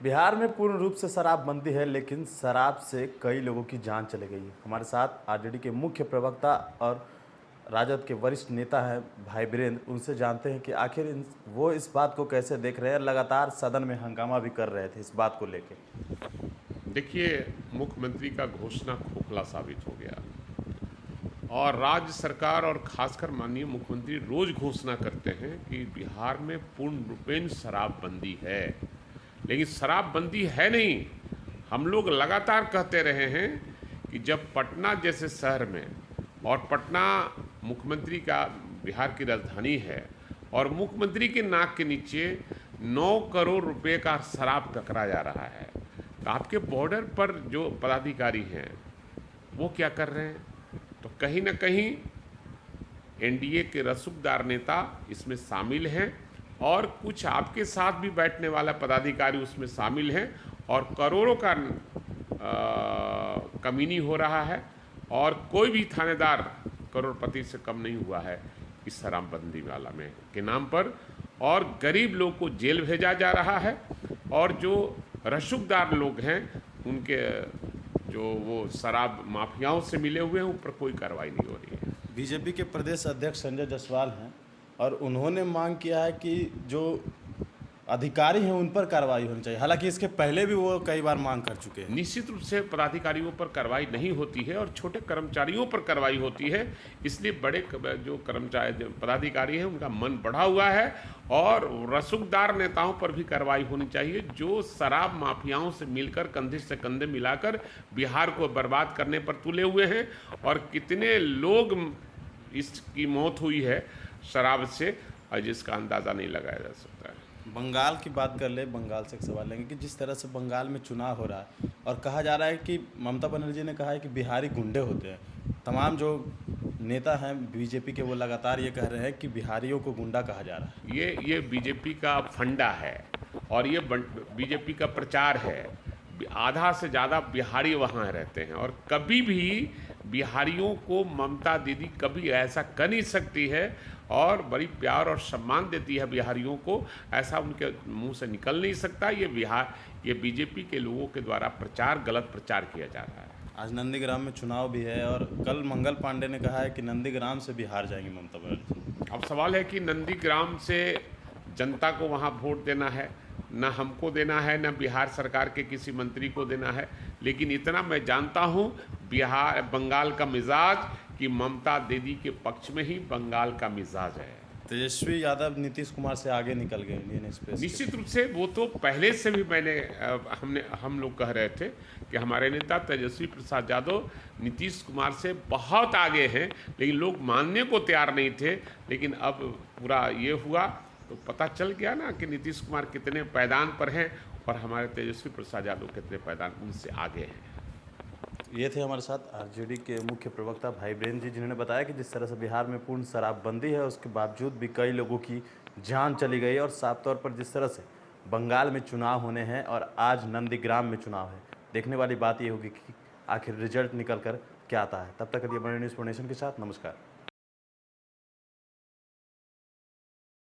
बिहार में पूर्ण रूप से शराबबंदी है, लेकिन शराब से कई लोगों की जान चली गई है। हमारे साथ आरजेडी के मुख्य प्रवक्ता और राजद के वरिष्ठ नेता हैं भाई वीरेंद्र। उनसे जानते हैं कि आखिर वो इस बात को कैसे देख रहे हैं। लगातार सदन में हंगामा भी कर रहे थे इस बात को लेकर। देखिए, मुख्यमंत्री का घोषणा खोखला साबित हो गया और राज्य सरकार और खासकर माननीय मुख्यमंत्री रोज घोषणा करते हैं कि बिहार में पूर्ण रूपेण शराबबंदी है, लेकिन शराबबंदी है नहीं। हम लोग लगातार कहते रहे हैं कि जब पटना जैसे शहर में, और पटना मुख्यमंत्री का बिहार की राजधानी है, और मुख्यमंत्री के नाक के नीचे 9 करोड़ रुपए का शराब पकड़ा जा रहा है, तो आपके बॉर्डर पर जो पदाधिकारी हैं वो क्या कर रहे हैं? तो कहीं ना कहीं एनडीए के रसूखदार नेता इसमें शामिल हैं और कुछ आपके साथ भी बैठने वाला पदाधिकारी उसमें शामिल हैं और करोड़ों का कमीनी हो रहा है और कोई भी थानेदार करोड़पति से कम नहीं हुआ है इस शराबबंदी वाला में के नाम पर। और गरीब लोग को जेल भेजा जा रहा है और जो रसूखदार लोग हैं उनके जो वो शराब माफियाओं से मिले हुए हैं उन पर कोई कार्रवाई नहीं हो रही है। बीजेपी के प्रदेश अध्यक्ष संजय जायसवाल हैं और उन्होंने मांग किया है कि जो अधिकारी हैं उन पर कार्रवाई होनी चाहिए। हालांकि इसके पहले भी वो कई बार मांग कर चुके हैं। निश्चित रूप से पदाधिकारियों पर कार्रवाई नहीं होती है और छोटे कर्मचारियों पर कार्रवाई होती है, इसलिए बड़े जो कर्मचारी पदाधिकारी हैं उनका मन बढ़ा हुआ है और रसूखदार नेताओं पर भी कार्रवाई होनी चाहिए जो शराब माफियाओं से मिलकर कंधे से कंधे मिलाकर बिहार को बर्बाद करने पर तुले हुए हैं। और कितने लोग इसकी मौत हुई है शराब से और जिसका अंदाज़ा नहीं लगाया जा सकता है। बंगाल की बात कर ले, बंगाल से एक सवाल लेंगे कि जिस तरह से बंगाल में चुनाव हो रहा है और कहा जा रहा है कि ममता बनर्जी ने कहा है कि बिहारी गुंडे होते हैं। तमाम जो नेता हैं बीजेपी के वो लगातार ये कह रहे हैं कि बिहारियों को गुंडा कहा जा रहा है। ये बीजेपी का फंडा है और ये बीजेपी का प्रचार है। आधा से ज़्यादा बिहारी वहाँ रहते हैं और कभी भी बिहारियों को ममता दीदी कभी ऐसा कर नहीं सकती है और बड़ी प्यार और सम्मान देती है बिहारियों को, ऐसा उनके मुंह से निकल नहीं सकता। ये बीजेपी के लोगों के द्वारा गलत प्रचार किया जा रहा है। आज नंदीग्राम में चुनाव भी है और कल मंगल पांडे ने कहा है कि नंदीग्राम से बिहार जाएंगी ममता बनर्जी। अब सवाल है कि नंदीग्राम से जनता को वहाँ वोट देना है, न हमको देना है, न बिहार सरकार के किसी मंत्री को देना है। लेकिन इतना मैं जानता हूँ बंगाल का मिजाज कि ममता दीदी के पक्ष में ही बंगाल का मिजाज है। तेजस्वी यादव नीतीश कुमार से आगे निकल गए इंडियन एक्सप्रेस। निश्चित रूप से वो तो पहले से भी हम लोग कह रहे थे कि हमारे नेता तेजस्वी प्रसाद यादव नीतीश कुमार से बहुत आगे हैं, लेकिन लोग मानने को तैयार नहीं थे। लेकिन अब पूरा ये हुआ तो पता चल गया ना कि नीतीश कुमार कितने पायदान पर हैं और हमारे तेजस्वी प्रसाद यादव कितने पायदान उनसे आगे हैं। ये थे हमारे साथ आरजेडी के मुख्य प्रवक्ता भाई वीरेंद्र जी, जिन्होंने बताया कि जिस तरह से बिहार में पूर्ण शराबबंदी है उसके बावजूद भी कई लोगों की जान चली गई और साफ तौर पर जिस तरह से बंगाल में चुनाव होने हैं और आज नंदीग्राम में चुनाव है, देखने वाली बात ये होगी कि आखिर रिजल्ट निकल कर क्या आता है। तब तक के लिए बने न्यूज़ नेशन के साथ नमस्कार।